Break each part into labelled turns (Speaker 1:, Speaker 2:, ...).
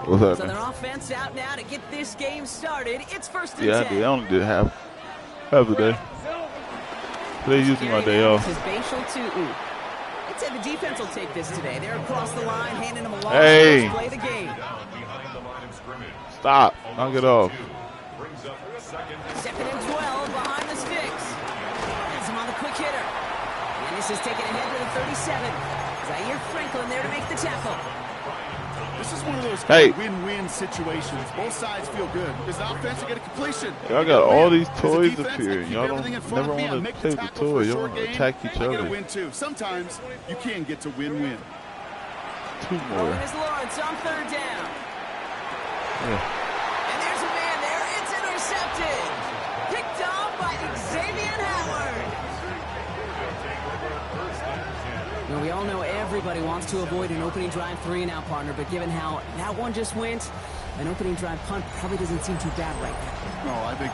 Speaker 1: What's
Speaker 2: So
Speaker 1: happening?
Speaker 2: their offense out now to get this game started. It's first and 10.
Speaker 1: Yeah, I did. I only did half the day. Today usually my day off.
Speaker 2: I'd say the defense will take this today. They're across the line, handing them a long
Speaker 1: Hey.
Speaker 2: play the game.
Speaker 1: Stop. Knock it off.
Speaker 2: Second and 12 behind the sticks. Has him on the quick hitter. And this is taken ahead to the 37. Zaire Franklin there to make the tackle.
Speaker 3: This is one of those win-win situations. Both sides feel good because the offense will get a completion.
Speaker 1: Y'all got all these toys up here. Y'all don't never want to play with the toys. Y'all want to attack each other.
Speaker 3: Win too. Sometimes you can get to win-win.
Speaker 1: Two more.
Speaker 2: Is Lawrence on third down.
Speaker 1: Yeah.
Speaker 2: And there's a man there. It's intercepted. Picked off by Xavier Howard. Well, we all know everybody wants to avoid an opening drive 3 now, partner, but given how that one just went, an opening drive punt probably doesn't seem too bad right now.
Speaker 3: No, I think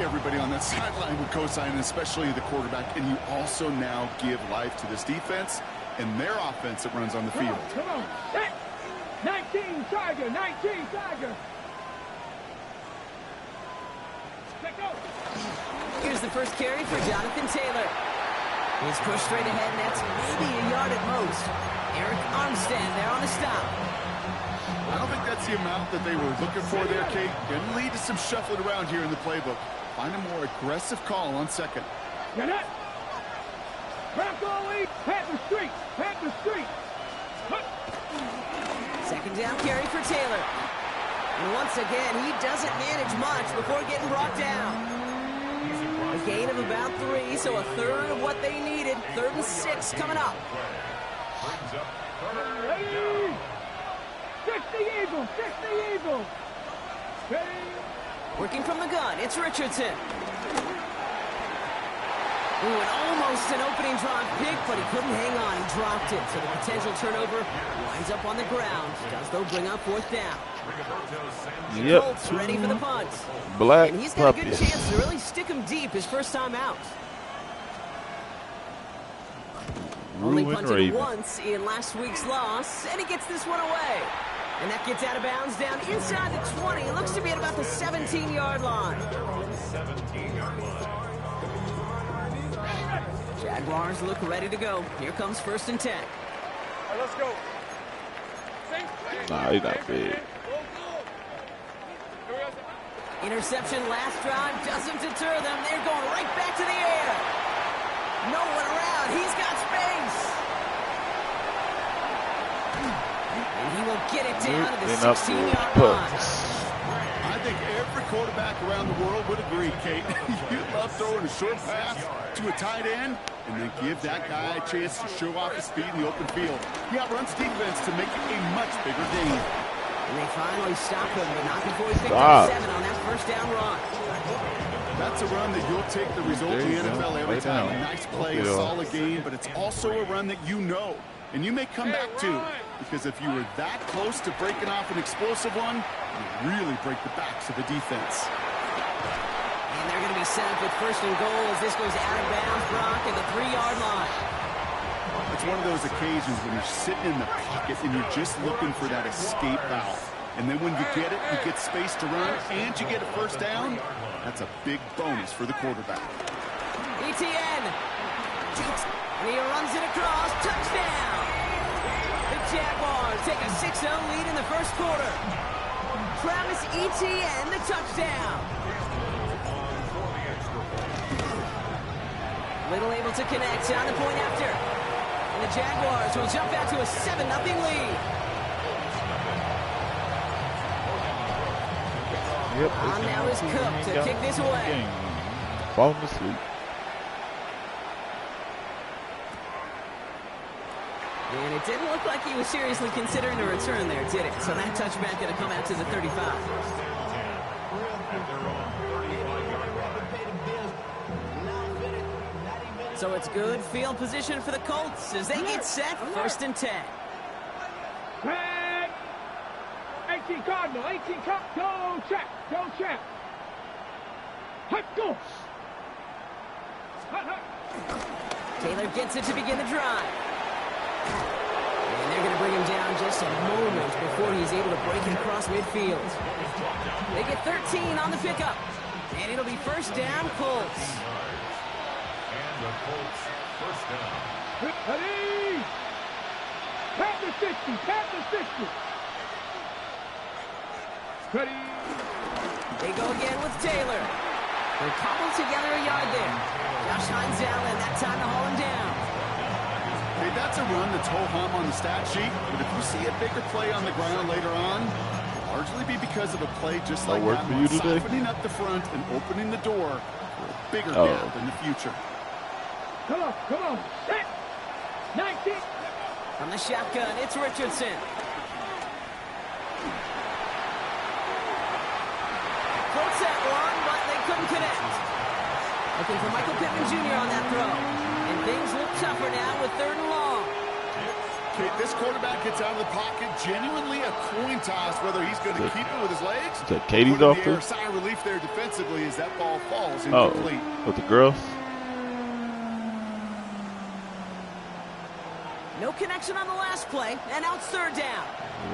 Speaker 3: everybody on that sideline would co-sign, especially the quarterback, and you also now give life to this defense and their offense that runs on the field.
Speaker 4: Come on. 19 Tiger, 19 Tiger. Let go.
Speaker 2: Here's the first carry for Jonathan Taylor. He's pushed straight ahead, and that's maybe a yard at most. Eric Armstead there on the stop.
Speaker 3: I don't think that's the amount that they were looking for there, Kate. Going to lead to some shuffling around here in the playbook. Find a more aggressive call on second.
Speaker 4: Get it. Back goalie. Panther Street. Panther Street.
Speaker 2: Second down carry for Taylor. And once again, he doesn't manage much before getting brought down. A gain of about 3, so a third of what they needed. 3rd and 6 coming up.
Speaker 4: Ready. 60 Eagles. 60 Eagles. Ready.
Speaker 2: Working from the gun, it's Richardson. Ooh, and almost an opening drive pick, but he couldn't hang on. He dropped it, so the potential turnover winds up on the ground. Does, though, bring up 4th down.
Speaker 1: Yep.
Speaker 2: Colts ready for the punt.
Speaker 1: Black
Speaker 2: and he's got a good
Speaker 1: puppies.
Speaker 2: chance to really stick him deep his first time out. Only punted
Speaker 1: Raven.
Speaker 2: once in last week's loss, and he gets this one away. And that gets out of bounds down inside the 20. It looks to be at about the 17-yard line. Jaguars look ready to go. Here comes 1st and 10.
Speaker 4: All right, let's go.
Speaker 1: Nah, he's not big.
Speaker 2: Interception last drive doesn't deter them. They're going right back to the air. No one around. He's got space. And he will get it down to the 16-yard line.
Speaker 3: I think every quarterback around the world would agree, Kate. You love throwing a short pass to a tight end and then give that guy a chance to show off his speed in the open field. He outruns defense to make it a much bigger gain.
Speaker 2: And they finally stop him, but not before he picked up 7 on that first down run.
Speaker 3: That's a run that you'll take the result in the NFL every time. A nice play, a solid game, but it's also a run that you know. And you may come back to, because if you were that close to breaking off an explosive one, you really break the backs of the defense.
Speaker 2: And they're going to be set up with 1st and goal as this goes out of bounds, Brock, at the 3-yard line.
Speaker 3: It's one of those occasions when you're sitting in the pocket and you're just looking for that escape valve. And then when you get it, you get space to run, and you get a 1st down. That's a big bonus for the quarterback.
Speaker 2: ETN. And he runs it across. Touchdown. The Jaguars take a 6-0 lead in the first quarter. Travis Etienne, the touchdown. Little able to connect on the point after. And the Jaguars will jump out to a 7-0 lead.
Speaker 1: Yep.
Speaker 2: On now is Cook to kick this away.
Speaker 1: Falling asleep.
Speaker 2: And it didn't look like he was seriously considering a return there, did it? So that touchback going to come out to the 35. So it's good field position for the Colts as they get set. 1st and 10.
Speaker 4: Red. 18 Cardinal. 18 Cardinal. Go check. Go check. Hut, go. Hut, hut.
Speaker 2: Taylor gets it to begin the drive. And they're going to bring him down just a moment before he's able to break it across midfield. They get 13 on the pickup. And it'll be first down, Colts.
Speaker 5: And the Colts first down.
Speaker 4: Ready! Tap the 60, tap the 60. Ready!
Speaker 2: They go again with Taylor. They cobble together a yard there. Josh Hines Allen, that time to haul him down.
Speaker 3: Hey, that's a run that's ho-hum on the stat sheet, but if you see a bigger play on the ground later on, it'll largely be because of a play just like
Speaker 1: work
Speaker 3: that
Speaker 1: for
Speaker 3: one,
Speaker 1: you today?
Speaker 3: softening up the front and opening the door for a bigger gap in the future.
Speaker 4: Come on, set! 19!
Speaker 2: From the shotgun, it's Richardson. Colts that one, but they couldn't connect. Looking for Michael Pittman Jr. on that throw. And things look tougher now with 3rd and long.
Speaker 3: Okay, this quarterback gets out of the pocket, genuinely a coin toss whether he's going to keep it with his legs.
Speaker 1: Is that Katie's
Speaker 3: Put in
Speaker 1: off
Speaker 3: the air,
Speaker 1: there?
Speaker 3: sigh of relief there defensively as that ball falls
Speaker 1: Oh,
Speaker 3: incomplete.
Speaker 1: with the girls?
Speaker 2: No connection on the last play, and now it's 3rd down.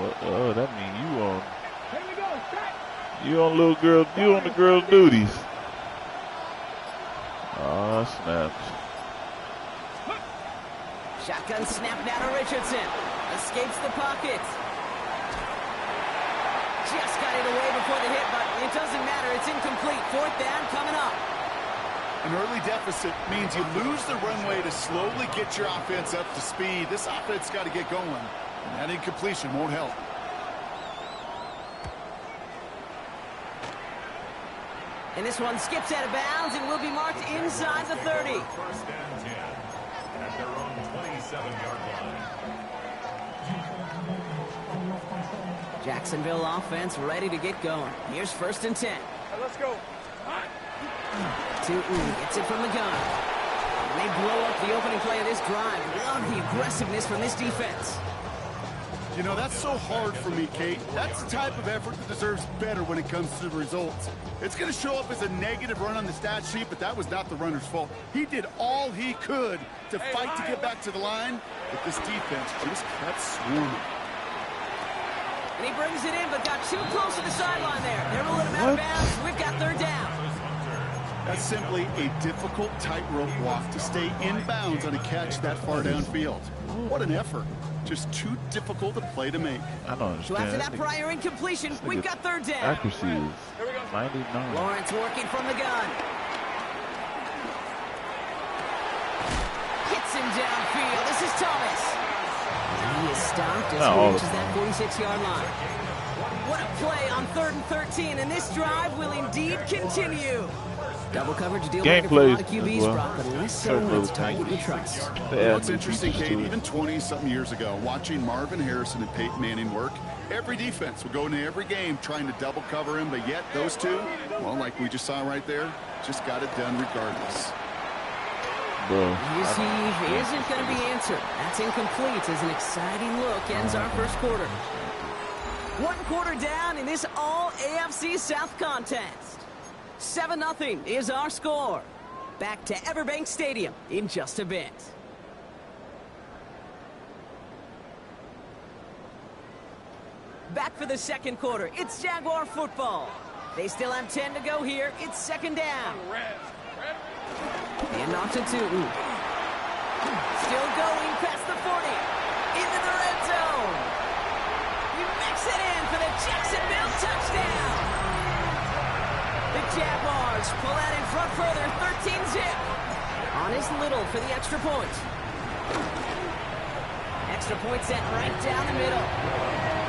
Speaker 1: What? Oh, that means you on.
Speaker 4: Here we go, set!
Speaker 1: You on little girl. You on the girls' duties. Ah, snaps.
Speaker 2: Shotgun snap now to Richardson. Escapes the pocket. Just got it away before the hit, but it doesn't matter. It's incomplete. 4th down coming up.
Speaker 3: An early deficit means you lose the runway to slowly get your offense up to speed. This offense got to get going, and that incompletion won't help.
Speaker 2: And this one skips out of bounds and will be marked inside the 30.
Speaker 5: First and 10 at their own 27-yard line.
Speaker 2: Jacksonville offense ready to get going. Here's 1st and 10.
Speaker 4: Let's go.
Speaker 2: Tootin gets it from the gun. And they blow up the opening play of this drive. Love the aggressiveness from this defense.
Speaker 3: You know, that's so hard for me, Kate. That's the type of effort that deserves better when it comes to the results. It's going to show up as a negative run on the stat sheet, but that was not the runner's fault. He did all he could to fight to get back to the line, but this defense just kept swarming.
Speaker 2: And he brings it in, but got too close to the sideline there. They're rolling him out of bounds. We've got 3rd down.
Speaker 3: That's simply a difficult tightrope walk to stay in bounds on a catch that far downfield. What an effort. Just too difficult a play to make.
Speaker 1: I don't understand.
Speaker 2: So after that prior incompletion, we've got 3rd down.
Speaker 1: Accuracy is 99.
Speaker 2: Lawrence working from the gun. Hits him downfield. This is Thomas. He is stopped as he reaches that 46-yard line. What a play on 3rd and 13, and this drive will indeed continue. Double coverage deal maker for a lot of QBs, Brock, but less so when it's target you trust.
Speaker 3: What's interesting, Kate, even 20-something years ago, watching Marvin Harrison and Peyton Manning work, every defense would go into every game trying to double cover him, but yet those two, well, like we just saw right there, just got it done regardless.
Speaker 2: Receive isn't going to be answered. That's incomplete as an exciting look ends our first quarter. 1 quarter down in this all-AFC South contest. 7-0 is our score. Back to Everbank Stadium in just a bit. Back for the 2nd quarter. It's Jaguar football. They still have 10 to go here. It's 2nd down. And off to Tootin. Still going past the 40. Into the red zone. He makes it in for the Jacksonville touchdown. The Jaguars pull out in front further, 13-zip. On his Little for the extra point. Extra point set right down the middle.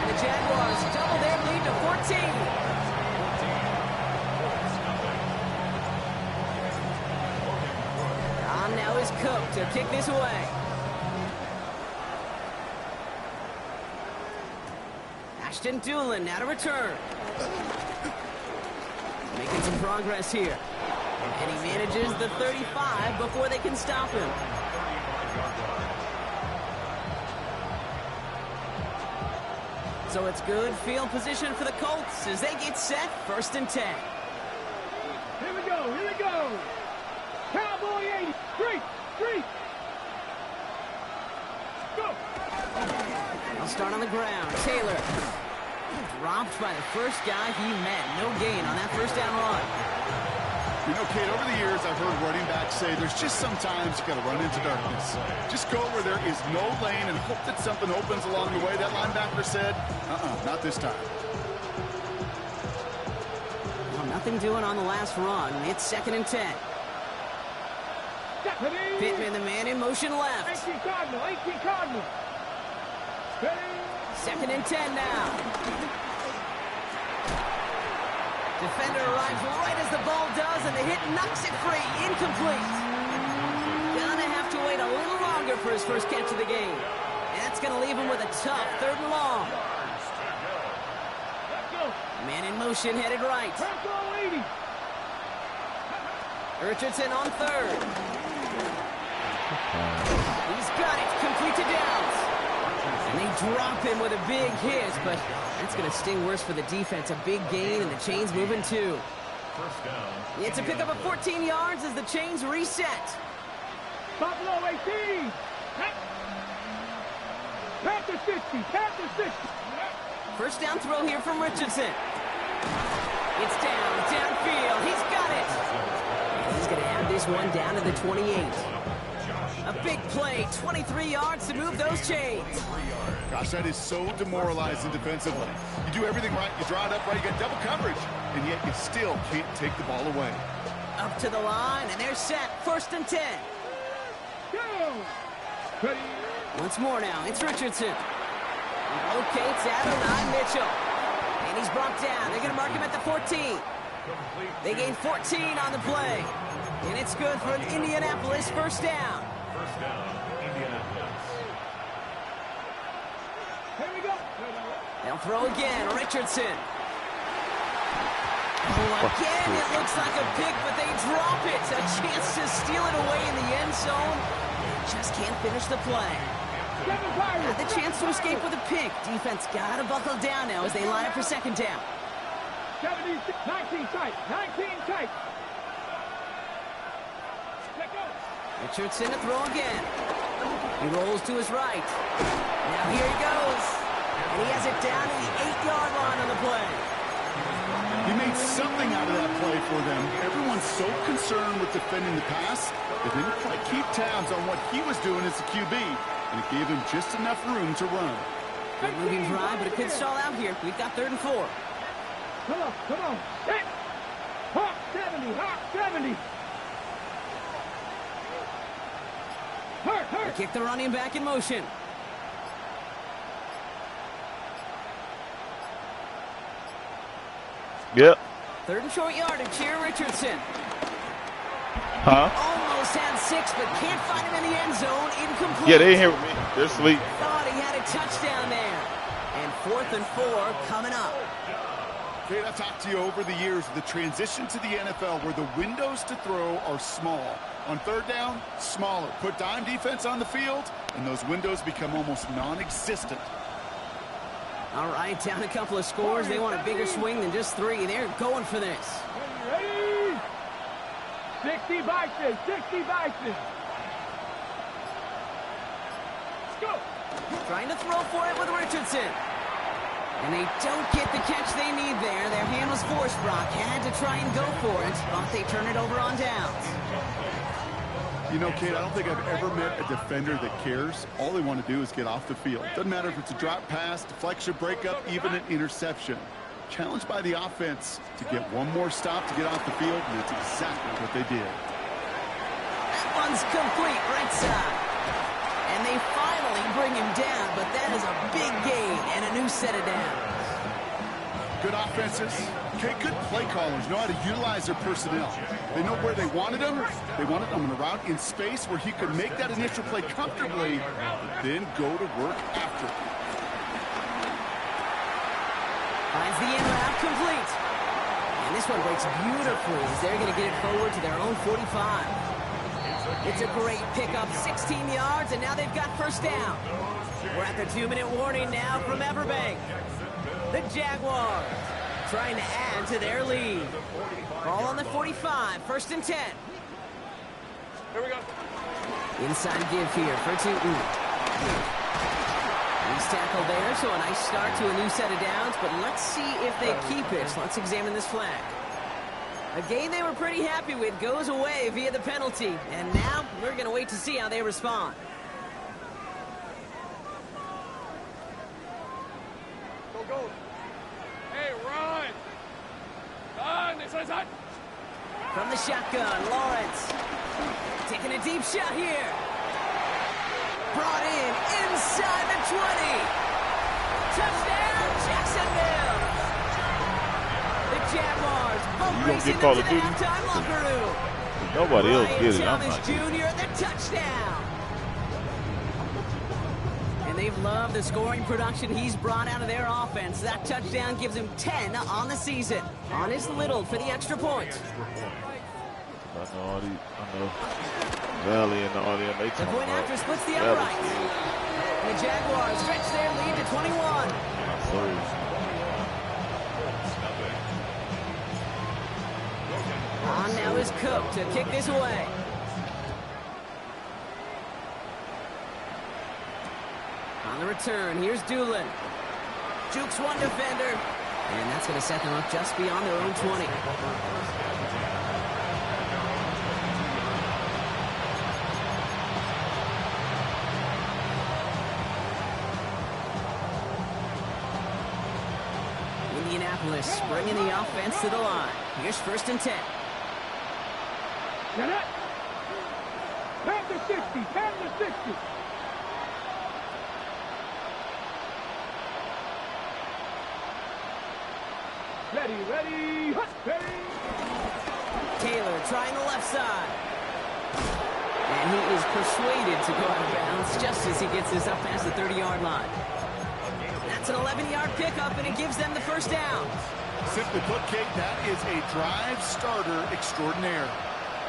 Speaker 2: And the Jaguars double their lead to 14. Now is Cook to kick this away. Ashton Doolin now to return. Making some progress here. And he manages the 35 before they can stop him. So it's good field position for the Colts as they get set 1st and 10.
Speaker 4: Here we go, here we go. Cowboy 80, 3, 3. Go.
Speaker 2: They'll start on the ground. Taylor. Dropped by the first guy he met. No gain on that first down run.
Speaker 3: You know, Kate, over the years, I've heard running backs say there's just sometimes you got to run into darkness. Just go where there is no lane and hope that something opens along the way. That linebacker said, not this time.
Speaker 2: Well, nothing doing on the last run. It's 2nd and 10. Pittman, the man in motion left.
Speaker 4: 18 Cardinal, 18 Cardinal.
Speaker 2: 2nd and 10 now. Defender arrives right as the ball does, and the hit knocks it free. Incomplete. Gonna have to wait a little longer for his first catch of the game. And that's gonna leave him with a tough 3rd and long. Man in motion, headed right. Richardson on 3rd. He's got it, complete to Downs. And they drop him with a big hit, but that's going to sting worse for the defense. A big gain, and the chain's moving too. It's a pickup of 14 yards as the chains reset.
Speaker 4: Buffalo 18. Panthers 50. Panthers 50.
Speaker 2: First down throw here from Richardson. It's downfield. He's got it. And he's going to have this one down to the 28. A big play, 23 yards to move those chains.
Speaker 3: Gosh, that is so demoralizing defensively. You do everything right, you draw it up right, you get double coverage, and yet you still can't take the ball away.
Speaker 2: Up to the line, and they're set. 1st and 10. Once more now, it's Richardson. He locates Adonai Mitchell. And he's brought down. They're going to mark him at the 14. They gain 14 on the play. And it's good for an Indianapolis first down.
Speaker 5: First down, Indianapolis.
Speaker 4: Here we go.
Speaker 2: They'll throw again. Richardson. Oh, again, it looks like a pick, but they drop it. A chance to steal it away in the end zone. Just can't finish the play. Had the chance to escape with a pick. Defense got to buckle down now as they line up for 2nd down.
Speaker 4: 19 tight. 19 tight.
Speaker 2: Richardson to throw again. He rolls to his right. Now here he goes. And he has it down to the 8-yard line on the play.
Speaker 3: He made something out of that play for them. Everyone's so concerned with defending the pass, they didn't quite keep tabs on what he was doing as a QB, and it gave him just enough room to run.
Speaker 2: Good moving drive, but it could stall out here. We've got 3rd and 4.
Speaker 4: Come on. Hit. Hawk 70. Hawk 70.
Speaker 2: They kick the running back in motion.
Speaker 1: Yep.
Speaker 2: 3rd and short yardage here, Richardson.
Speaker 1: Huh?
Speaker 2: Almost had 6, but can't find him in the end zone. Incomplete.
Speaker 1: Yeah, they ain't here with me. They're asleep.
Speaker 2: Thought he had a touchdown there. And 4th and 4 coming up.
Speaker 3: Kate, I've talked to you over the years of the transition to the NFL where the windows to throw are small. On 3rd down, smaller. Put dime defense on the field, and those windows become almost non-existent.
Speaker 2: All right, down a couple of scores. They want a bigger swing than just 3. They're going for this.
Speaker 4: Ready? 60 Bison. 60 Bison. Let's go.
Speaker 2: Trying to throw for it with Richardson. And they don't get the catch they need there. Their hand was forced, Brock. Had to try and go for it, but they turn it over on downs.
Speaker 3: You know, Kate, I don't think I've ever met a defender that cares. All they want to do is get off the field. Doesn't matter if it's a drop pass, deflection, breakup, even an interception. Challenged by the offense to get one more stop to get off the field, and that's exactly what they did.
Speaker 2: That one's complete, right side. And they finally bring him down, but that is a big gain and a new set of downs.
Speaker 3: Good offenses. Okay, good play callers know how to utilize their personnel. They know where they wanted them. They wanted them on a route in space where he could make that initial play comfortably, then go to work after.
Speaker 2: Finds the in route complete. And this one breaks beautifully as they're going to get it forward to their own 45. It's a great pickup, 16 yards, and now they've got first down. We're at the 2-minute warning now from Everbank. The Jaguars trying to add to their lead. Ball on the 45, 1st and 10.
Speaker 4: Here we go.
Speaker 2: Inside give here for Tootin. He's tackled there, so a nice start to a new set of downs, but let's see if they keep it. So let's examine this flag. A game they were pretty happy with goes away via the penalty, and now we're going to wait to see how they respond.
Speaker 4: Go. Hey, run!
Speaker 2: From the shotgun, Lawrence. Taking a deep shot here. Brought in inside the 20. Touchdown, Jacksonville. The Jaguars both racing into the halftime locker room.
Speaker 1: Nobody else get it. I'm
Speaker 2: Thomas
Speaker 1: not getting it.
Speaker 2: Jr. the touchdown. And they've loved the scoring production he's brought out of their offense. That touchdown gives him 10 on the season. On his little for the extra point.
Speaker 1: I know Valley and all them. They
Speaker 2: The point after splits the upright. And the Jaguars stretch their lead to 21. On now is Cook to kick this away. On the return, here's Doolin. Jukes one defender. And that's going to set them up just beyond their own 20. Indianapolis bringing the offense to the line. Here's 1st and 10.
Speaker 4: Get it? 10 to 60, 10 to 60. Ready, hut, ready.
Speaker 2: Taylor trying the left side. And he is persuaded to go out of bounds just as he gets this up past the 30-yard line. That's an 11-yard pickup, and it gives them the first down.
Speaker 3: Simply put, Kate, that is a drive starter extraordinaire.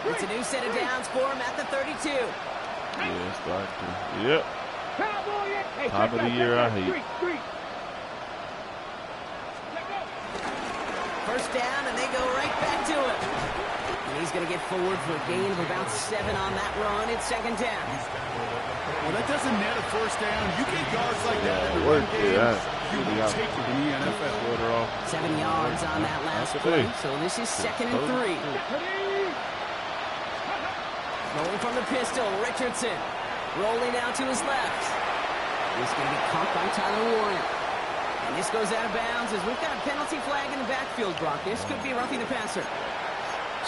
Speaker 2: It's a new set of downs for him at the 32.
Speaker 1: Yeah, it's starting to. Yep.
Speaker 4: Hey,
Speaker 1: Time of the year I hate.
Speaker 4: Street.
Speaker 2: First down, and they go right back to it. And he's going to get forward for a gain of about 7 on that run. It's 2nd down.
Speaker 3: Well, that doesn't net a first down. You get yards like that in the run game, you will take it in the NFL.
Speaker 2: 7 yards on that last play. So this is 2nd and 3. Rolling from the pistol, Richardson. Rolling out to his left. He's going to be caught by Tyler Warren. And this goes out of bounds as we've got a penalty flag in the backfield, Brock. This could be roughing the passer.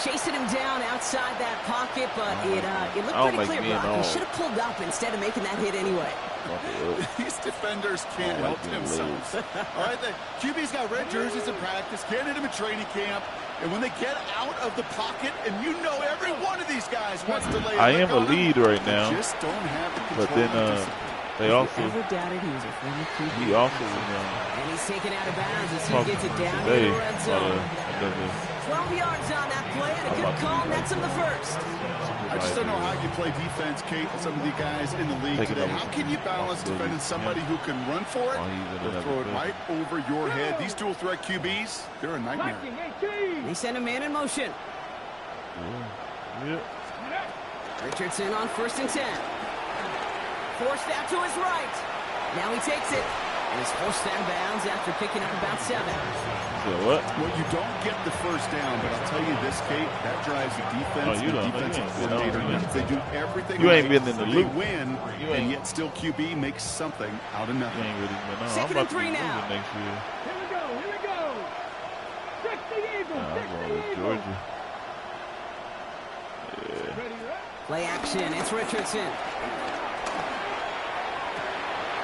Speaker 2: Chasing him down outside that pocket, but it looked pretty clear, Brock. He should have pulled up instead of making that hit anyway.
Speaker 3: These defenders can't help themselves. All right, the QB's got red jerseys in practice, can't hit him in training camp, and when they get out of the pocket, and you know every one of these guys wants to lay
Speaker 1: I am a lead right now,
Speaker 3: just don't have the control.
Speaker 1: but then they also.
Speaker 2: Ever doubted he was a former QB?
Speaker 1: He also
Speaker 2: and he's taken out of bounds as he gets it down to the red zone. 12 yards on that play, and a good call nets him the first.
Speaker 3: I just don't know how you play defense, Kate, with some of the guys in the league today. How can you balance defending somebody who can run for it or throw it right over your head? These dual-threat QBs, they're a nightmare.
Speaker 2: They send a man in motion. Richardson on 1st and 10. Forced out to his right. Now he takes it. And he's forced out of bounds after picking up about 7.
Speaker 1: What?
Speaker 3: Well, you don't get the first down, but I'll tell you this, Kate, that drives the defense, the defensive coordinator nuts. They do everything
Speaker 1: you ain't
Speaker 3: right.
Speaker 1: been in the loop.
Speaker 3: They win, and yet still QB makes something out of nothing.
Speaker 1: You ain't really been on.
Speaker 2: 2nd and 3 now.
Speaker 1: Next year.
Speaker 4: Here we go. 60 Eagles,
Speaker 1: I'm going with Georgia. Yeah.
Speaker 2: Play action. It's Richardson.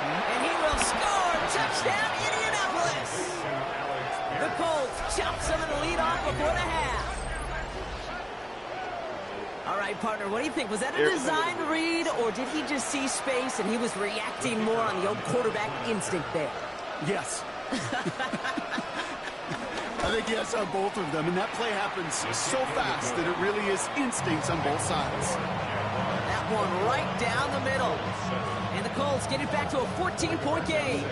Speaker 2: And he will score. Touchdown, Indianapolis. The Colts chop some of the lead off before the half. All right, partner, what do you think? Was that a design read, or did he just see space and he was reacting more on the old quarterback instinct there?
Speaker 3: Yes. I think yes on both of them, and that play happens so fast that it really is instincts on both sides.
Speaker 2: That one right down the middle. And the Colts get it back to a 14-point game.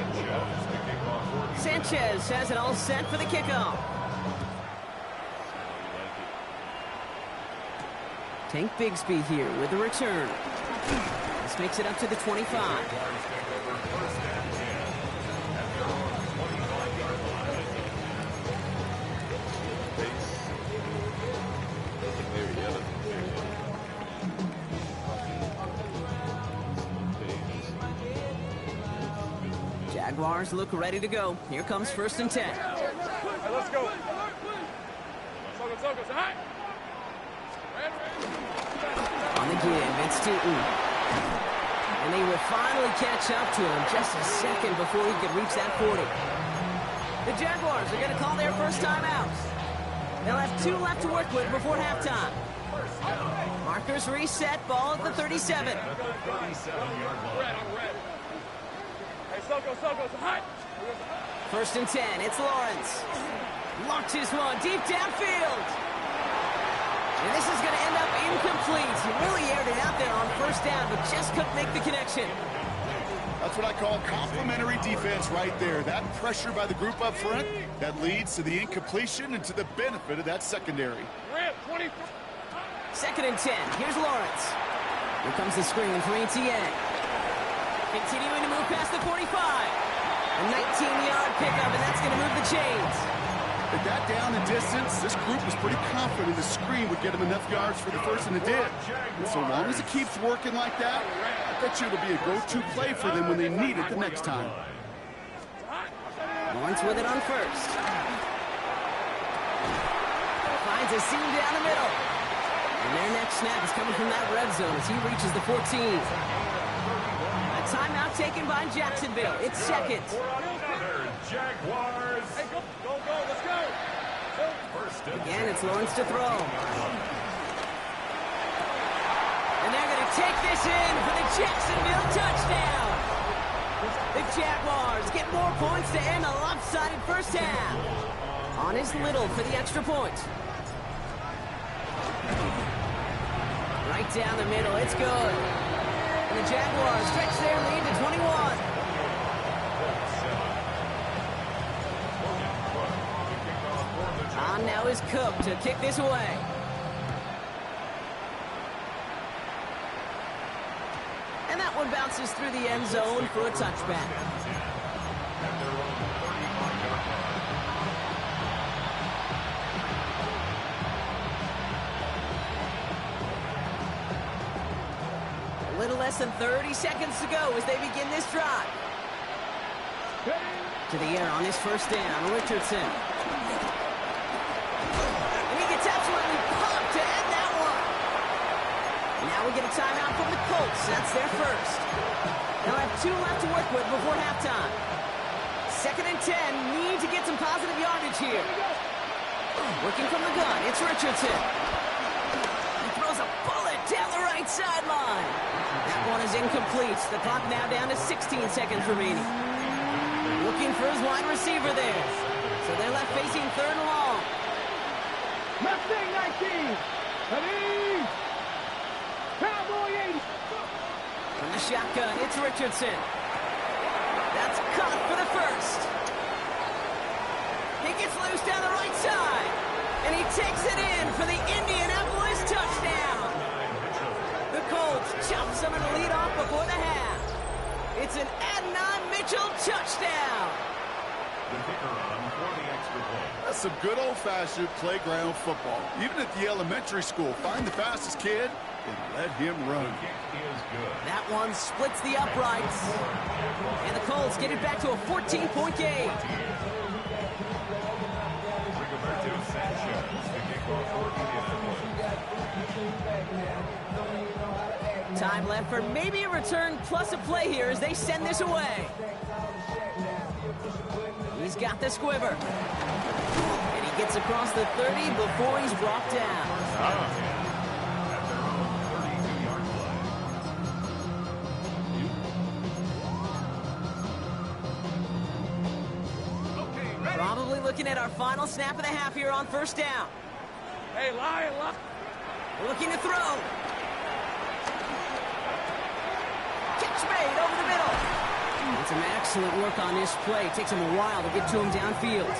Speaker 2: Sanchez has it all set for the kickoff. Tank Bigsby here with the return. This makes it up to the 25. Jaguars look ready to go. Here comes 1st and 10.
Speaker 4: Hey, let's go.
Speaker 2: On the give, it's Tootin. And they will finally catch up to him just a second before he could reach that 40. The Jaguars are going to call their first timeout. They'll have 2 left to work with before halftime. Markers reset, ball at the 37. First and 10, it's Lawrence. Launches one deep downfield. And this is going to end up incomplete. He really aired it out there on 1st down, but just couldn't make the connection.
Speaker 3: That's what I call complimentary defense right there. That pressure by the group up front, that leads to the incompletion and to the benefit of that secondary.
Speaker 2: 2nd and 10. Here's Lawrence. Here comes the screen for ETN. Continuing to move past the 45. A 19-yard pickup, and that's going to move the chains.
Speaker 3: At that down and distance, this group was pretty confident the screen would get them enough yards for the first, and it did. And so long as it keeps working like that, I bet you it'll be a go-to play for them when they need it the next time.
Speaker 2: Lawrence with it on 1st. Finds a seam down the middle. And their next snap is coming from that red zone as he reaches the 14. A timeout taken by Jacksonville. It's 2nd.
Speaker 5: Jaguars.
Speaker 4: Hey, go, let's go.
Speaker 2: Again, it's Lawrence to throw. And they're going to take this in for the Jacksonville touchdown. The Jaguars get more points to end a lopsided first half. On is Little for the extra point. Right down the middle, it's good. And the Jaguars stretch their lead to 21. On now is Cook to kick this away. And that one bounces through the end zone for a touchback. A little less than 30 seconds to go as they begin this drive. To the air on his 1st down, Richardson. And he gets absolutely pumped to end that one. Now we get a timeout from the Colts. That's their first. They'll have 2 left to work with before halftime. 2nd and 10. Need to get some positive yardage here. Working from the gun, it's Richardson. He throws a bullet down the right sideline. That one is incomplete. The clock now down to 16 seconds remaining. Looking for his wide receiver there. So they're left facing 3rd and long.
Speaker 4: Mustang 19. Ready. Cowboy 80.
Speaker 2: From the shotgun, it's Richardson. That's caught for the first. He gets loose down the right side. And he takes it in for the Indianapolis touchdown. The Colts chop some of the lead off before the half. It's an Adnan Mitchell touchdown.
Speaker 5: The kicker on for the extra point.
Speaker 3: That's some good old-fashioned playground football. Even at the elementary school, find the fastest kid and let him run.
Speaker 5: The kick is good.
Speaker 2: That one splits the uprights. And the Colts get it back to a 14-point game.
Speaker 5: Rigoberto Sanchez, the kickoff for Indianapolis.
Speaker 2: Time left for maybe a return plus a play here as they send this away. He's got the squiver. And he gets across the 30 before he's brought down.
Speaker 5: At their own 32-yard line.
Speaker 2: Probably looking at our final snap of the half here on 1st down.
Speaker 4: Hey, lie.
Speaker 2: Looking to throw. Catch made over the middle. And some excellent work on this play. Takes him a while to get to him downfield.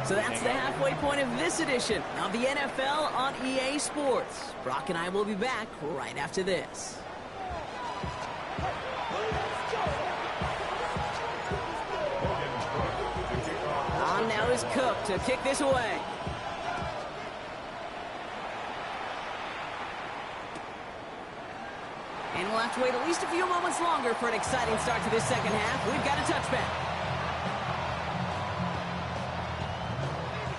Speaker 2: So that's the halfway point of this edition of the NFL on EA Sports. Brock and I will be back right after this. On now is Cook to kick this away. And we'll have to wait at least a few moments longer for an exciting start to this second half. We've got a touchback.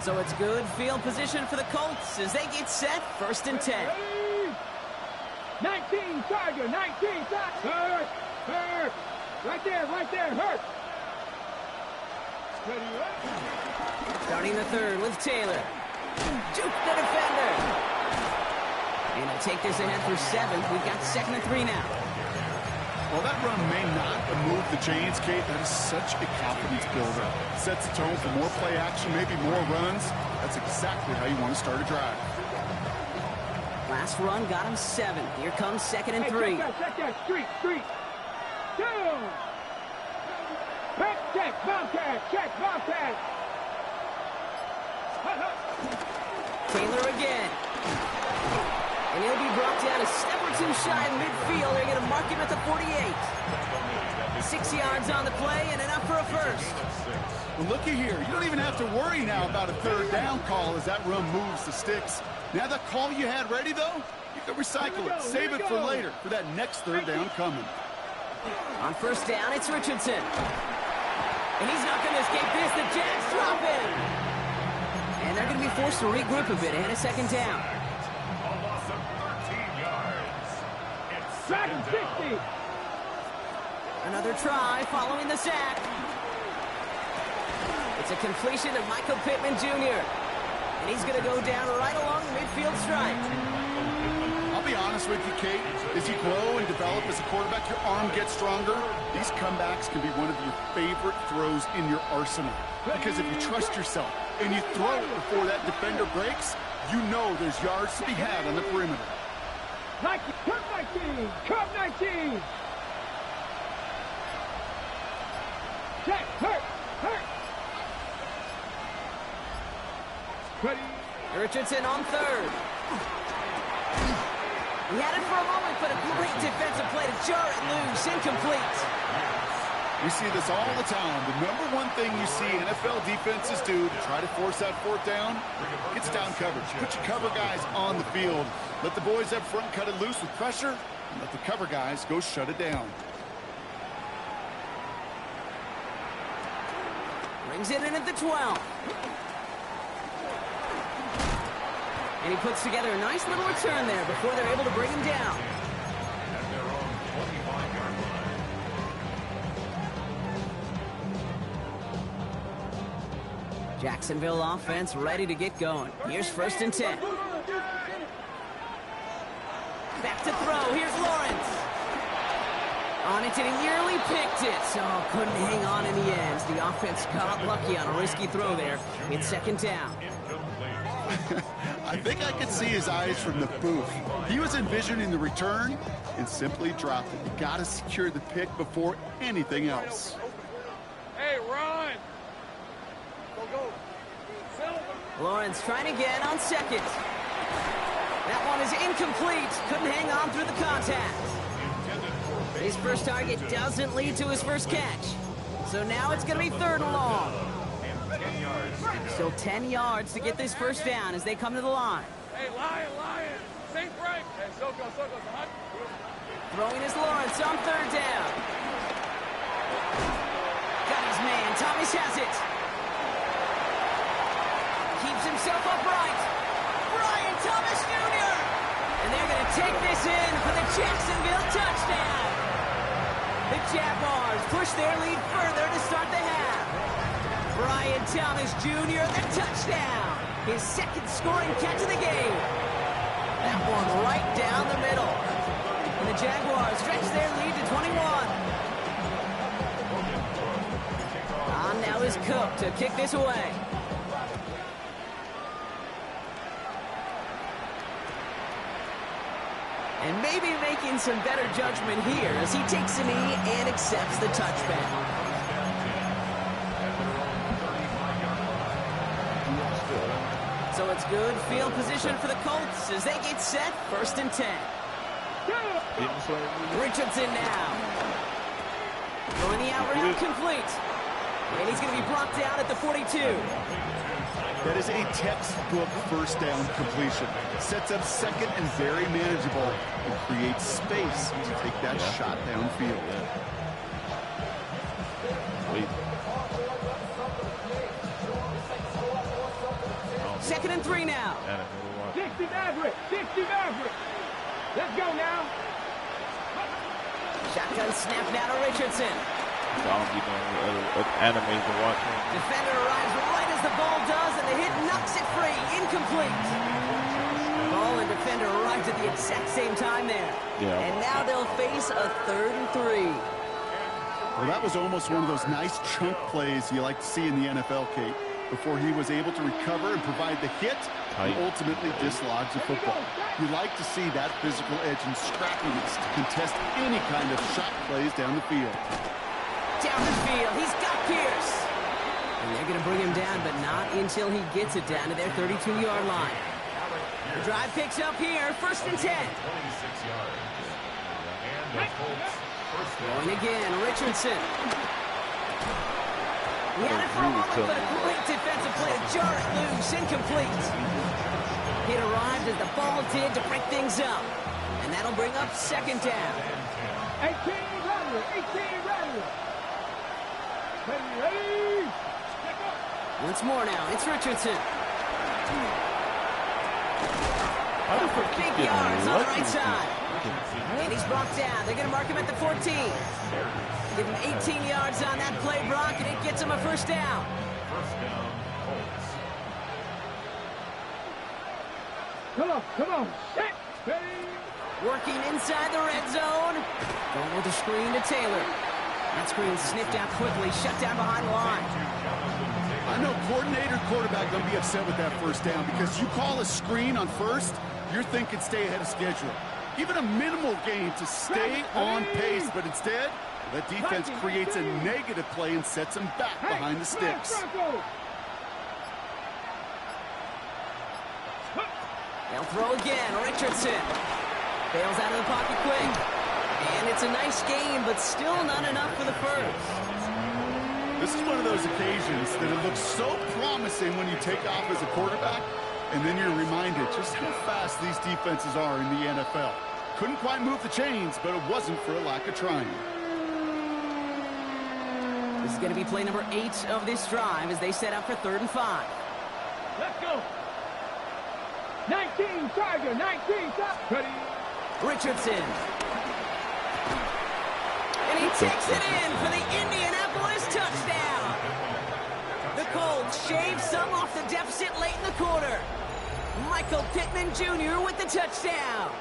Speaker 2: So it's good field position for the Colts as they get set, 1st and 10.
Speaker 4: 19, Tiger, 19, Hurt, hurt. Right there, hurt.
Speaker 2: Starting the third with Taylor. Juke the defender. And he'll take this ahead for 7. We've got 2nd and 3 now.
Speaker 3: Well, that run may not move the chains, Kate. That is such a confidence builder. Sets the tone for more play action, maybe more runs. That's exactly how you want to start a drive.
Speaker 2: Last run got him 7. Here comes 2nd and 3.
Speaker 4: Check that, street. Down. Check, Bobcat.
Speaker 2: Taylor again. And he'll be brought down a step or two shy of midfield. They're going to mark him at the 48. 6 yards on the play and enough for a first.
Speaker 3: Well, looky here. You don't even have to worry now about a 3rd down call as that run moves the sticks. Now that call you had ready, though, you can recycle it. Save it for later for that next 3rd down coming.
Speaker 2: On 1st down, it's Richardson. And he's not going to escape this. The Jags drop him. And they're going to be forced to regroup a bit ahead of 2nd down.
Speaker 5: A loss of 13 yards. It's
Speaker 4: 60.
Speaker 2: Another try following the sack. It's a completion of Michael Pittman Jr. And he's going to go down right along the midfield stripe.
Speaker 3: I'll be honest with you, Kate. As you grow and develop as a quarterback, your arm gets stronger. These comebacks can be one of your favorite throws in your arsenal. Because if you trust yourself and you throw it before that defender breaks, you know there's yards to be had on the perimeter.
Speaker 4: Cup 19. Check, hurt. Ready.
Speaker 2: Richardson on 3rd. He had it for a moment, but a great defensive play to jar it loose. Incomplete.
Speaker 3: We see this all the time. The number one thing you see NFL defenses do to try to force that 4th down, it's down coverage. Put your cover guys on the field. Let the boys up front cut it loose with pressure, and let the cover guys go shut it down.
Speaker 2: Brings it in at the 12. And he puts together a nice little return there before they're able to bring him down.
Speaker 5: At their own 25-yard line.
Speaker 2: Jacksonville offense ready to get going. Here's 1st and 10. Back to throw. Here's Lawrence. On it, and he nearly picked it. Oh, couldn't hang on in the end. The offense got lucky on a risky throw there. It's 2nd down.
Speaker 3: I think I could see his eyes from the booth. He was envisioning the return and simply dropped it. You got to secure the pick before anything else.
Speaker 4: Hey, Ron. Go.
Speaker 2: Lawrence trying again on 2nd. That one is incomplete. Couldn't hang on through the contact. His first target doesn't lead to his first catch. So now it's going to be 3rd and long. Still 10 yards to get this 1st down as they come to the line.
Speaker 4: Hey, Lion. Saint Frank. Hey, Soko.
Speaker 2: Throwing is Lawrence on 3rd down. Got his man. Thomas has it. Keeps himself upright. Brian Thomas Jr. And they're going to take this in for the Jacksonville touchdown. The Jaguars push their lead further to start the half. Brian Thomas Jr., the touchdown. His 2nd scoring catch of the game. That one right down the middle. And the Jaguars stretch their lead to 21. On now is Cook to kick this away. And maybe making some better judgment here as he takes a knee and accepts the touchback. So it's good field position for the Colts as they get set, 1st and 10. Richardson now. Going the out route complete. And he's going to be brought down at the 42.
Speaker 3: That is a textbook first down completion. Sets up second and very manageable and creates space to take that shot downfield.
Speaker 2: Second and 3 now.
Speaker 4: 60 Maverick. 60 Maverick. Let's go now.
Speaker 2: Shotgun snap now to Richardson.
Speaker 1: Animes to watch.
Speaker 2: Defender arrives right as the ball does, and the hit knocks it free. Incomplete. Ball and defender arrives at the exact same time there.
Speaker 1: Yeah.
Speaker 2: And now they'll face a 3rd and 3.
Speaker 3: Well, that was almost one of those nice chunk plays you like to see in the NFL, Kate, before he was able to recover and provide the hit and ultimately dislodge the football. You like to see that physical edge and scrappiness to contest any kind of shot plays down the field.
Speaker 2: Down the field, he's got Pierce. And they're going to bring him down, but not until he gets it down to their 32-yard line. The drive picks up here, 1st and 10.
Speaker 5: 26 yards. And the Colts first down.
Speaker 2: Going again, Richardson. He had it for a moment, but a great defensive play to jar it loose, incomplete. It arrived as the ball did to break things up. And that'll bring up 2nd down.
Speaker 4: 18 Rattler. 18 Rattler. Ready. Step up.
Speaker 2: Once more now, it's Richardson. Big yards on the right side. And he's brought down. They're going to mark him at the 14. Give him 18 yards on that play, Brock, and it gets him a 1st down.
Speaker 5: First down, Colts.
Speaker 4: Come on. Set. Ready.
Speaker 2: Working inside the red zone. Going with the screen to Taylor. That screen sniffed out quickly, shut down behind the line.
Speaker 3: I know coordinator, quarterback going to be upset with that 1st down because you call a screen on 1st, you're thinking stay ahead of schedule. Even a minimal gain to stay on pace, but instead, the defense creates a negative play and sets them back behind the sticks.
Speaker 2: They'll throw again. Richardson bails out of the pocket quick. And it's a nice game, but still not enough for the 1st.
Speaker 3: This is one of those occasions that it looks so promising when you take off as a quarterback, and then you're reminded just how fast these defenses are in the NFL. Couldn't quite move the chains, but it wasn't for a lack of trying.
Speaker 2: This is going to be play number 8 of this drive as they set up for 3rd and 5.
Speaker 4: Let's go. 19 Tiger. 19 Tiger. Ready.
Speaker 2: Richardson. And he takes it in for the Indianapolis touchdown. The Colts shave some off the deficit late in the quarter. Michael Pittman Jr. with the touchdown.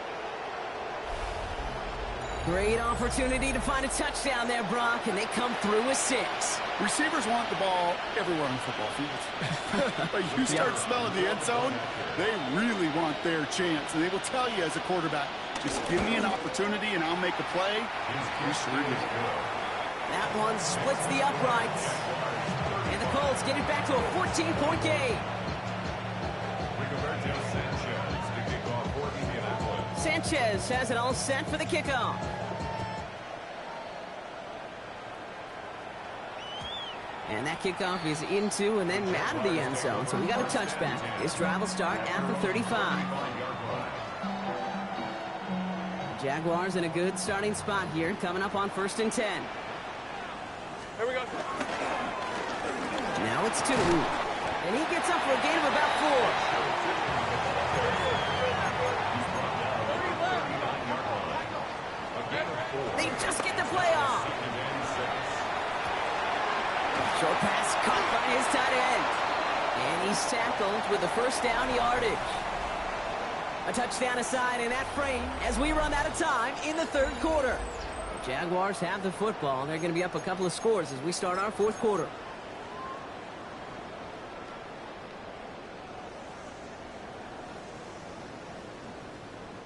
Speaker 2: Great opportunity to find a touchdown there, Brock, and they come through with 6.
Speaker 3: Receivers want the ball everywhere on football fields. But you start smelling the end zone, they really want their chance. And they will tell you as a quarterback, just give me an opportunity and I'll make a play. You sure do.
Speaker 2: That one splits the uprights. And the Colts get it back to a 14-point game. Sanchez has it all set for the kickoff. And that kickoff is into and then out of the end zone. So we got a touchback. This drive will start at the 35. Jaguars in a good starting spot here, coming up on 1st and 10.
Speaker 4: Here we go.
Speaker 2: Now it's 2. And he gets up for a gain of about 4. They just get the play off. Short pass caught by his tight end. And he's tackled with the 1st down yardage. A touchdown aside in that frame as we run out of time in the 3rd quarter. The Jaguars have the football. They're going to be up a couple of scores as we start our 4th quarter.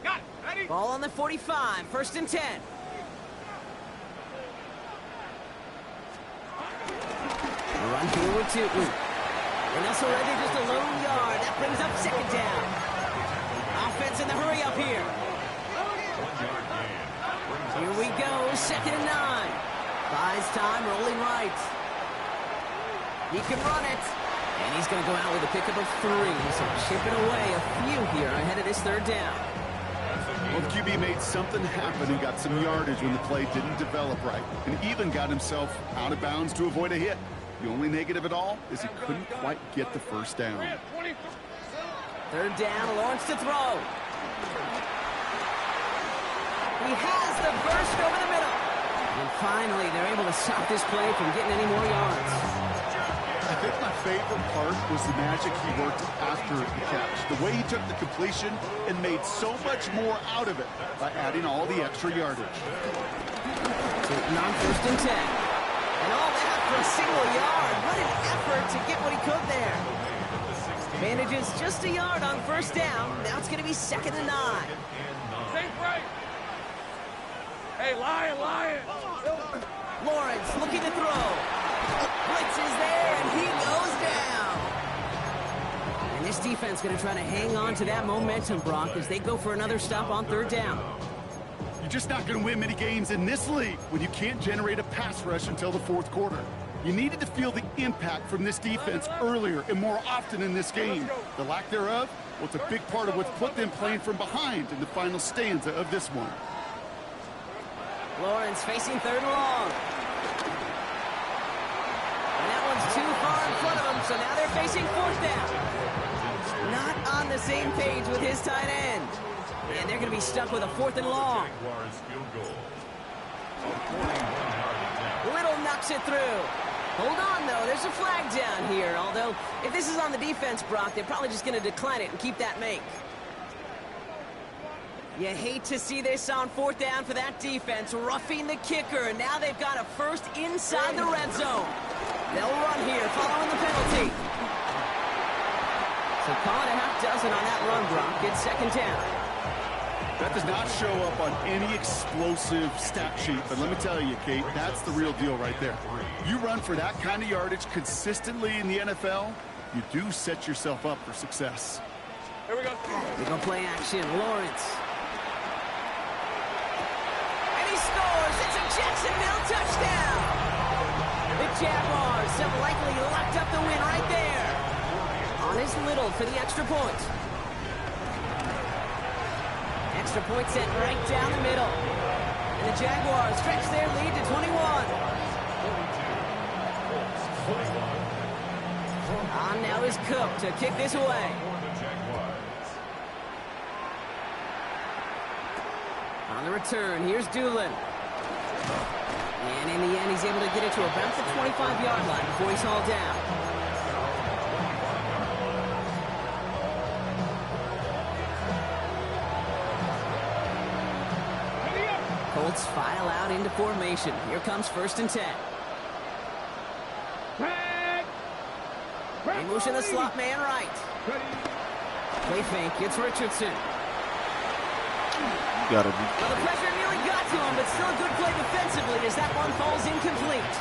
Speaker 4: Got it. Ready.
Speaker 2: Ball on the 45, 1st and 10. A run forward to and also ready just a lone yard. That brings up 2nd down. Offense in the hurry up here. Here we go, 2nd and 9. Buys time, rolling right. He can run it. And he's going to go out with a pickup of 3. So chipping away a few here ahead of this third down.
Speaker 3: Well, the QB made something happen and got some yardage when the play didn't develop right, and even got himself out of bounds to avoid a hit. The only negative at all is he couldn't quite get the first down.
Speaker 2: Third down, Lawrence to throw. He has the burst over the middle. And finally, they're able to stop this play from getting any more yards.
Speaker 3: I think my favorite part was the magic he worked after the catch. The way he took the completion and made so much more out of it by adding all the extra yardage.
Speaker 2: Taking on 1st and 10. And all that for a single yard. What an effort to get what he could there. Manages just a yard on 1st down. Now it's going to be 2nd and 9.
Speaker 4: Think right. Hey, Lion.
Speaker 2: Lawrence looking to throw. Blitz is there, and he goes down. And this defense going to try to hang on to that momentum, Brock, as they go for another stop on 3rd down.
Speaker 3: You're just not going to win many games in this league when you can't generate a pass rush until the 4th quarter. You needed to feel the impact from this defense earlier and more often in this game. The lack thereof, well, it's a big part of what's put them playing from behind in the final stanza of this one.
Speaker 2: Lawrence facing 3rd and long. And that one's too far in front of them, so now they're facing 4th down. Not on the same page with his tight end. And they're going to be stuck with a 4th and long. Little knocks it through. Hold on, though. There's a flag down here. Although, if this is on the defense, Brock, they're probably just going to decline it and keep that make. You hate to see this on 4th down for that defense. Roughing the kicker. Now they've got a first inside the red zone. They'll run here following the penalty. So call it a half dozen on that run, Brock. It's 2nd down.
Speaker 3: That does not show up on any explosive stat sheet, but let me tell you, Kate, that's the real deal right there. You run for that kind of yardage consistently in the NFL, you do set yourself up for success.
Speaker 4: Here we go.
Speaker 2: They go play action. Lawrence. And he scores. It's a Jacksonville touchdown. The Jaguars have likely locked up the win right there. On his Little for the extra point. Extra point set right down the middle. And the Jaguars stretch their lead to 21. On now is Cook to kick this away. On the return, here's Doolin. And in the end, he's able to get it to about the 25-yard line before he's hauled down. Colts file out into formation. Here comes 1st and 10. They motion the slot man right. Play fake. It's Richardson.
Speaker 1: Gotta be.
Speaker 2: Well, the pressure nearly got to him, but still a good play defensively as that one falls incomplete.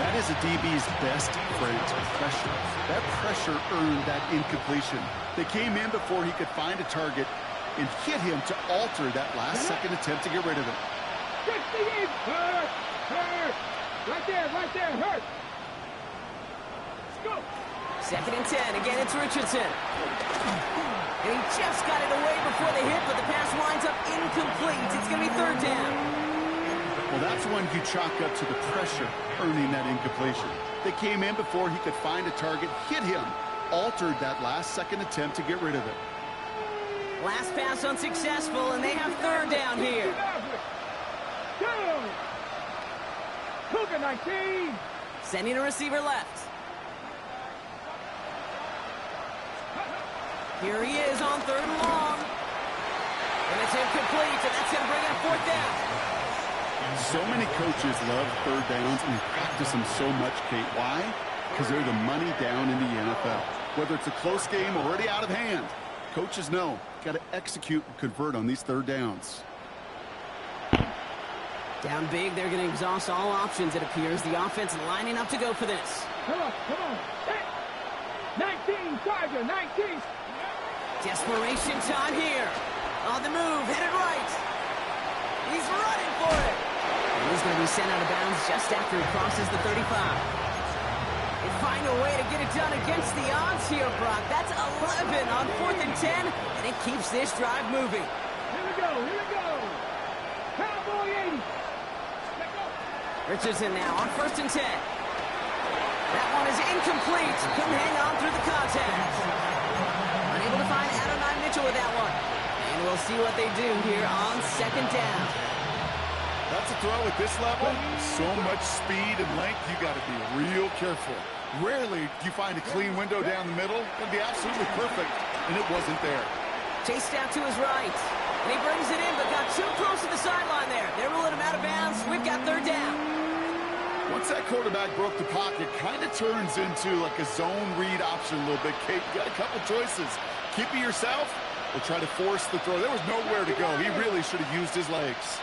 Speaker 3: That is a DB's best friend, pressure. That pressure earned that incompletion. They came in before he could find a target and hit him to alter that last-second attempt to get rid of it.
Speaker 4: Hurt. Right there, hurt. Let's go.
Speaker 2: 2nd and 10. Again, it's Richardson. And he just got it away before the hit, but the pass winds up incomplete. It's going to be 3rd down.
Speaker 3: Well, that's one you chalk up to the pressure earning that incompletion. They came in before he could find a target, hit him, altered that last-second attempt to get rid of it.
Speaker 2: Last pass unsuccessful, and they have 3rd down here.
Speaker 4: Cougar 19.
Speaker 2: Sending a receiver left. Here he is on 3rd and long. And it's incomplete, and that's going to bring up 4th down.
Speaker 3: So many coaches love 3rd downs and practice them so much, Kate. Why? Because they're the money down in the NFL. Whether it's a close game or already out of hand, coaches know, got to execute and convert on these 3rd downs.
Speaker 2: Down big, they're going to exhaust all options, it appears. The offense lining up to go for this.
Speaker 4: Come on. 19, Tiger, 19.
Speaker 2: Desperation time here. On the move, headed right. He's running for it. And he's going to be sent out of bounds just after he crosses the 35. They find finding a way to get it done against the odds here, Brock. That's 11 on 4th and 10, and it keeps this drive moving.
Speaker 4: Here we go, here we go. Cowboy 80. Let go.
Speaker 2: Richardson now on 1st and 10. That one is incomplete. Couldn't hang on through the contact. Unable to find Adonai Mitchell with that one. And we'll see what they do here on 2nd down.
Speaker 3: That's a throw at this level. So much speed and length, you got to be real careful. Rarely do you find a clean window down the middle. It'd be absolutely perfect, and it wasn't there.
Speaker 2: Chased out to his right. And he brings it in, but got too close to the sideline there. They ruling him out of bounds. We've got 3rd down.
Speaker 3: Once that quarterback broke the pocket, kind of turns into like a zone read option a little bit, Kate. You got a couple choices. Keep it yourself or try to force the throw. There was nowhere to go. He really should have used his legs.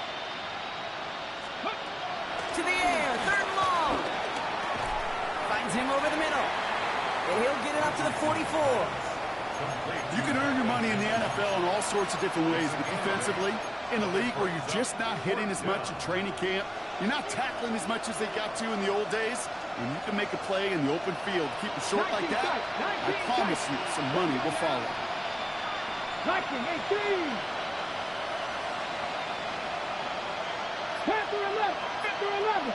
Speaker 2: To the air, 3rd and long. Finds him over the middle. And he'll get it up to the 44.
Speaker 3: You can earn your money in the NFL in all sorts of different ways, but defensively, in a league where you're just not hitting as much at training camp, you're not tackling as much as they got to in the old days, and you can make a play in the open field, keep it short like that, I promise you some money will follow.
Speaker 4: 19, 18. Panther 11, Panther 11.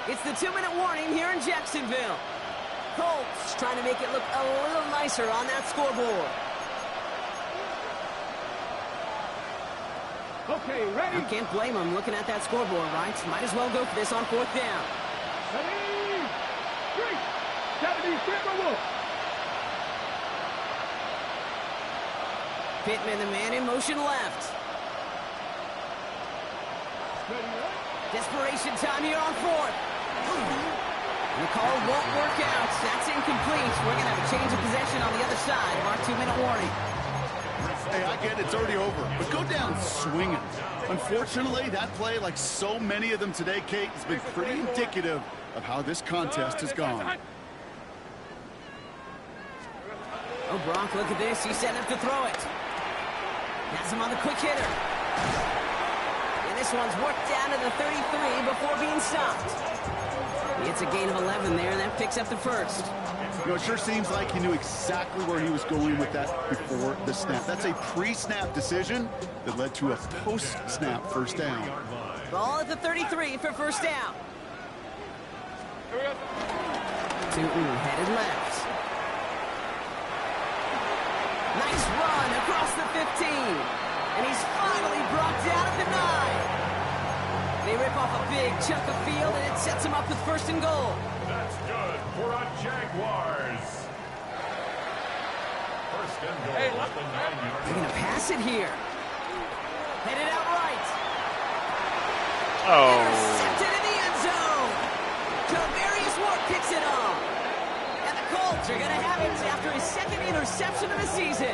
Speaker 2: It's the 2-minute warning here in Jacksonville. Colts trying to make it look a little nicer on that scoreboard.
Speaker 4: Okay, ready?
Speaker 2: You can't blame them looking at that scoreboard, right? Might as well go for this on 4th down.
Speaker 4: Ready? 3. 70 Timberwolves.
Speaker 2: Pittman, the man in motion left.
Speaker 4: Ready, right?
Speaker 2: Desperation time here on 4th. And the call won't work out. That's incomplete. We're going to have a change of possession on the other side of our 2-minute warning.
Speaker 3: Hey, I get it. It's already over. But go down swinging. Unfortunately, that play, like so many of them today, Kate, has been pretty indicative of how this contest has gone.
Speaker 2: Oh, Brock, look at this. He's setting up to throw it. Has him on the quick hitter. And this one's worked down to the 33 before being stopped. It's a gain of 11 there, and that picks up the 1st.
Speaker 3: You know, it sure seems like he knew exactly where he was going with that before the snap. That's a pre-snap decision that led to a post-snap 1st down.
Speaker 2: Ball at the 33 for 1st down. Tootin headed left. Nice run across the 15. And he's finally brought down at the 9. They rip off a big chunk of field, and it sets him up with 1st and goal.
Speaker 5: That's good for a Jaguars. 1st and goal at the 9-yard
Speaker 2: They're going to pass it here. Headed out right.
Speaker 1: Oh.
Speaker 2: Intercepted in the end zone. Tavarius Ward picks it off. And the Colts are going to have it after his 2nd interception of the season.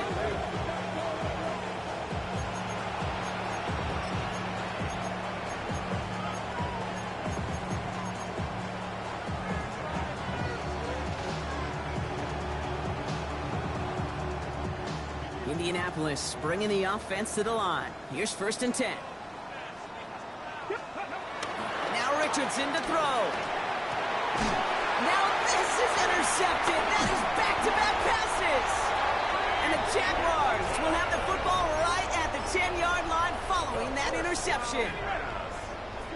Speaker 2: Indianapolis bringing the offense to the line. Here's 1st and 10. Now Richardson to throw. Now this is intercepted. That is back-to-back passes. And the Jaguars will have the football right at the 10-yard line following that interception.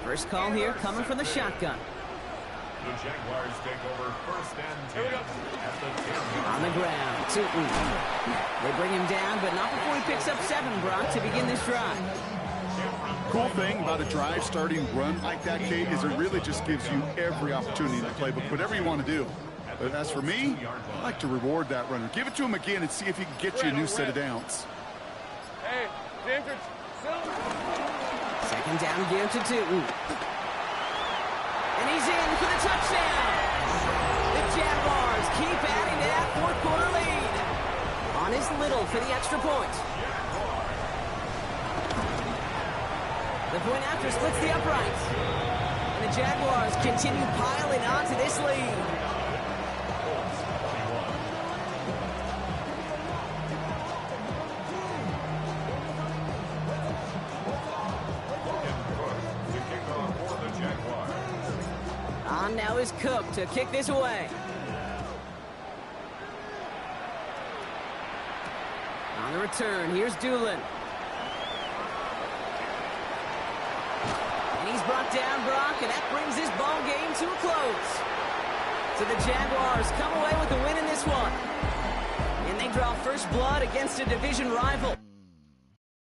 Speaker 2: First call here coming from the shotgun.
Speaker 5: The Jaguars take over 1st and 10 at the 10-yard
Speaker 2: On the ground, Tootin. They bring him down, but not before he picks up 7, Brock, to begin this drive.
Speaker 3: Cool thing about a drive starting run like that, Kate, is it really just gives you every opportunity to play, but whatever you want to do. But as for me, I like to reward that runner. Give it to him again and see if he can get you a new set of downs.
Speaker 4: Hey, James,
Speaker 2: 2nd down again to Tootin. And he's in for the touchdown. The Jaguars keep adding to that 4th quarter lead. On is Little for the extra point. The point after splits the uprights. And the Jaguars continue piling on to this lead. On On now is Cook to kick this away. On the return, here's Doolin. And he's brought down, Brock, and that brings this ball game to a close. So the Jaguars come away with the win in this one. And they draw first blood against a division rival.